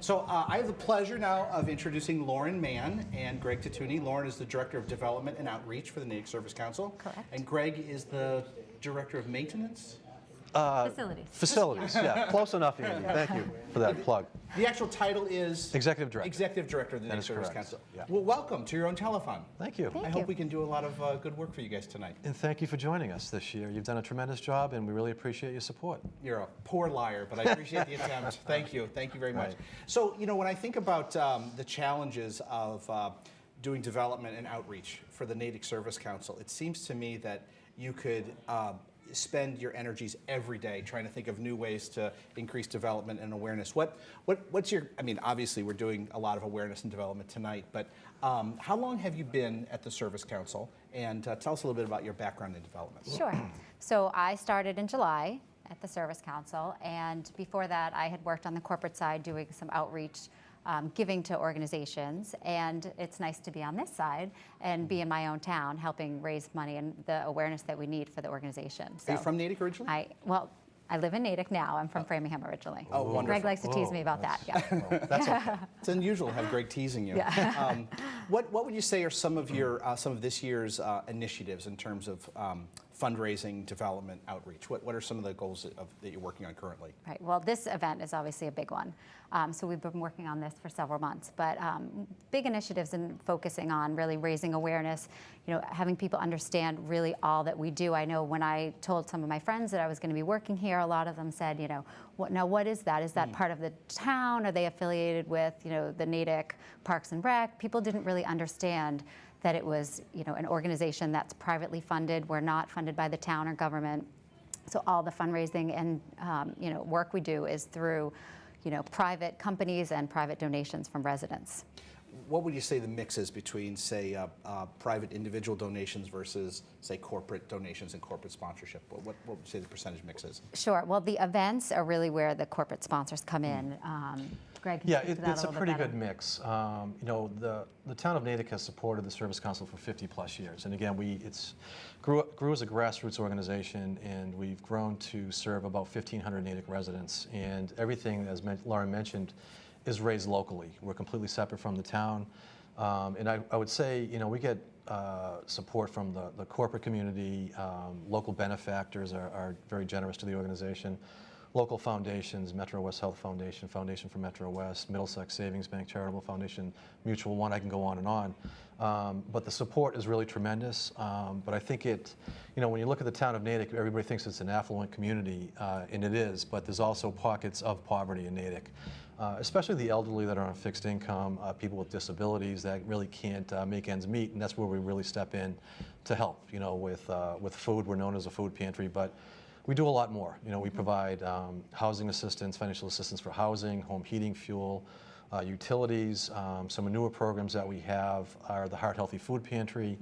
So I have the pleasure now of introducing Lauren Mann and Greg Tutney. Lauren is the Director of Development and Outreach for the Native Service Council. Correct. And Greg is the Director of Maintenance? Facilities. Facilities, yeah. Close enough, Andy. Thank you for that plug. The actual title is? Executive Director. Executive Director of the That Native is Service correct. Council. Yeah. Well, welcome to your own telethon. Thank you. I hope we can do a lot of good work for you guys tonight. And thank you for joining us this year. You've done a tremendous job, and we really appreciate your support. You're a poor liar, but I appreciate the attempt. Thank you. Thank you very much. Right. So, when I think about the challenges of doing development and outreach for the Native Service Council, it seems to me that you could spend your energies every day trying to think of new ways to increase development and awareness. What's your, obviously we're doing a lot of awareness and development tonight, but how long have you been at the Service Council? And tell us a little bit about your background in development. Sure. So I started in July at the Service Council, and before that I had worked on the corporate side doing some outreach, giving to organizations, and it's nice to be on this side and be in my own town helping raise money and the awareness that we need for the organization. Are you from Natick originally? I live in Natick now. I'm from Framingham originally. Oh, wonderful. Greg likes to tease me about that. Yeah. That's okay. It's unusual to have Greg teasing you. Yeah. What would you say are some of your some of this year's initiatives in terms of fundraising, development, outreach? What are some of the goals that you're working on currently? Right. Well, this event is obviously a big one. So we've been working on this for several months, but big initiatives and focusing on really raising awareness, having people understand really all that we do. I know when I told some of my friends that I was going to be working here, a lot of them said, what is that? Is that part of the town? Are they affiliated with, the Natick Parks and Rec? People didn't really understand that it was, an organization that's privately funded. We're not funded by the town or government. So all the fundraising and, work we do is through, private companies and private donations from residents. What would you say the mix is between, say, private individual donations versus, say, corporate donations and corporate sponsorship? What would you say the percentage mix is? Sure. Well, the events are really where the corporate sponsors come in. Greg, can you speak to that it's a pretty good mix. The town of Natick has supported the Service Council for 50+ years, and again, it's grew as a grassroots organization, and we've grown to serve about 1,500 Natick residents, and everything, as Lauren mentioned, is raised locally. We're completely separate from the town, and I would say, we get support from the corporate community. Local benefactors are very generous to the organization. Local foundations, Metro West Health Foundation, Foundation for Metro West, Middlesex Savings Bank Charitable Foundation, Mutual One, I can go on and on. But the support is really tremendous. But I think when you look at the town of Natick, everybody thinks it's an affluent community, and it is, but there's also pockets of poverty in Natick. Especially the elderly that are on fixed income, people with disabilities that really can't make ends meet, and that's where we really step in to help. With food, we're known as a food pantry, but we do a lot more. We provide housing assistance, financial assistance for housing, home heating, fuel, utilities. Some newer programs that we have are the Heart Healthy Food Pantry.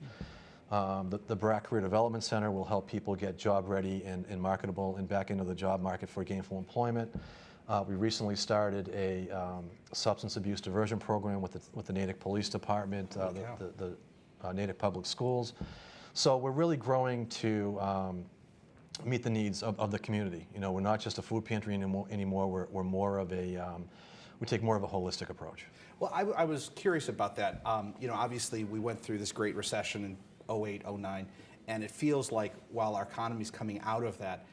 The BRAC Career Development Center will help people get job ready and marketable and back into the job market for gainful employment. We recently started a substance abuse diversion program with the Natick Police Department, the Natick Public Schools. So we're really growing to meet the needs of the community. We're not just a food pantry anymore. We're more of we take more of a holistic approach. Well, I was curious about that. Obviously we went through this great recession in 08, 09, and it feels like while our economy's coming out of that,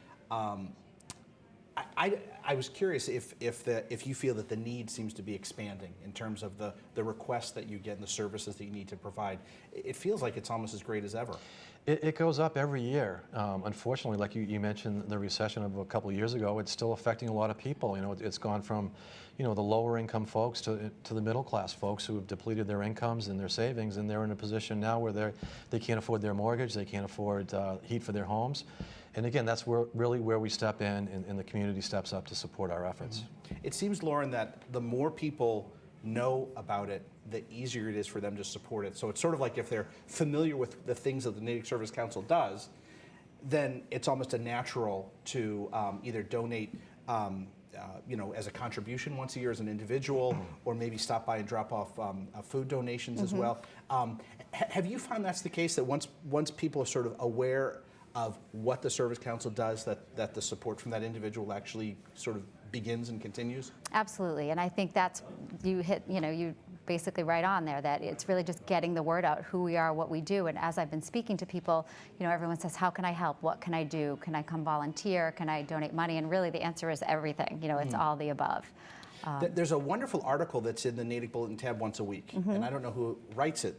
I was curious if you feel that the need seems to be expanding in terms of the requests that you get and the services that you need to provide. It feels like it's almost as great as ever. It goes up every year. Unfortunately, like you mentioned, the recession of a couple of years ago, it's still affecting a lot of people. It's gone from, the lower income folks to the middle class folks who have depleted their incomes and their savings, and they're in a position now where they can't afford their mortgage, they can't afford heat for their homes. And again, that's really where we step in, and the community steps up to support our efforts. It seems, Lauren, that the more people know about it, the easier it is for them to support it. So it's sort of like if they're familiar with the things that the Native Service Council does, then it's almost a natural to either donate as a contribution once a year as an individual, or maybe stop by and drop off food donations as well. Have you found that's the case, that once people are sort of aware of what the Service Council does, that the support from that individual actually sort of begins and continues? Absolutely, and I think that's, you basically right on there, that it's really just getting the word out, who we are, what we do. And as I've been speaking to people, everyone says, how can I help? What can I do? Can I come volunteer? Can I donate money? And really the answer is everything. It's all the above. There's a wonderful article that's in the Natick Bulletin tab once a week, and I don't know who writes it.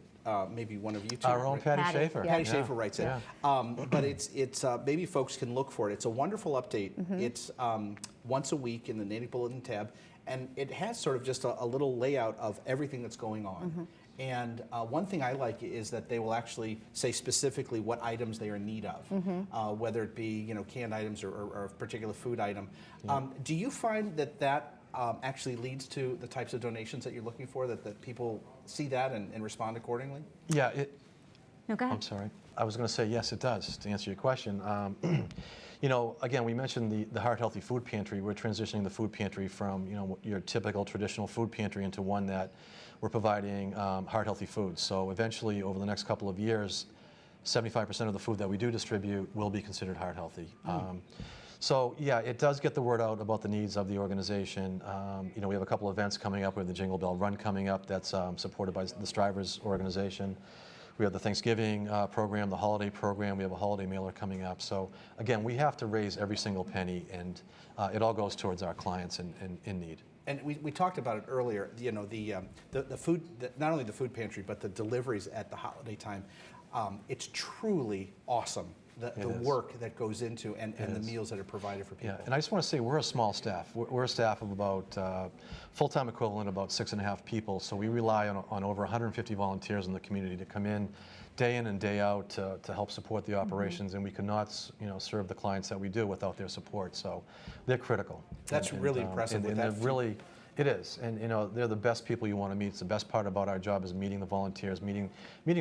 Maybe one of you two. Our own right? Patty Patty, Schaefer. yeah. Patty Schaefer writes it. Yeah. But it's maybe folks can look for it. It's a wonderful update. It's once a week in the Natick Bulletin tab, and it has sort of just a little layout of everything that's going on. And one thing I like is that they will actually say specifically what items they are in need of, whether it be canned items or a particular food item. Do you find that actually leads to the types of donations that you're looking for, that people see that and respond accordingly? Yeah, No, go ahead. I'm sorry. I was going to say, yes, it does, to answer your question. Again, we mentioned the Heart Healthy Food Pantry. We're transitioning the food pantry from, your typical traditional food pantry into one that we're providing heart healthy foods. So eventually, over the next couple of years, 75% of the food that we do distribute will be considered heart healthy. So yeah, it does get the word out about the needs of the organization. We have a couple events coming up. We have the Jingle Bell Run coming up that's supported by the Strivers organization. We have the Thanksgiving program, the holiday program. We have a holiday mailer coming up. So again, we have to raise every single penny, and it all goes towards our clients in need. And we talked about it earlier. The food, not only the food pantry, but the deliveries at the holiday time. It's truly awesome. The work that goes into and the meals that are provided for people. Yeah, and I just want to say we're a small staff. We're a staff of about, full-time equivalent, about 6.5 people. So we rely on over 150 volunteers in the community to come in and day out to help support the operations. And we could not serve the clients that we do without their support. So they're critical. That's really impressive. And they're really, it is. And they're the best people you want to meet. It's the best part about our job is meeting the volunteers, meeting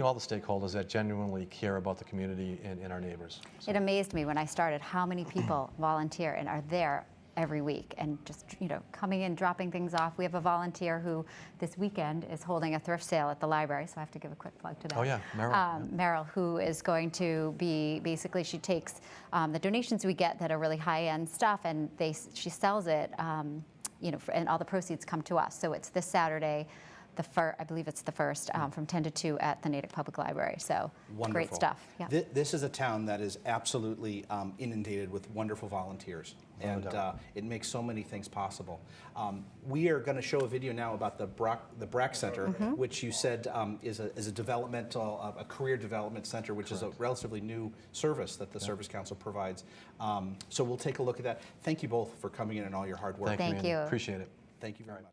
all the stakeholders that genuinely care about the community and our neighbors. So. It amazed me when I started how many people volunteer and are there every week and just coming in, dropping things off. We have a volunteer who this weekend is holding a thrift sale at the library, so I have to give a quick plug to that. Oh yeah, Meryl. Meryl, who is going to be, basically she takes the donations we get that are really high-end stuff and she sells it, and all the proceeds come to us. So it's this Saturday, I believe it's the first, from 10 to 2 at the Natick Public Library. So Wonderful. Great stuff. Yeah. This is a town that is absolutely inundated with wonderful volunteers, and it makes so many things possible. We are going to show a video now about the Brack Center, which you said is a developmental, a career development center, which is a relatively new service that the Service Council provides. So we'll take a look at that. Thank you both for coming in and all your hard work. Thank you. You. Appreciate it. Thank you very much.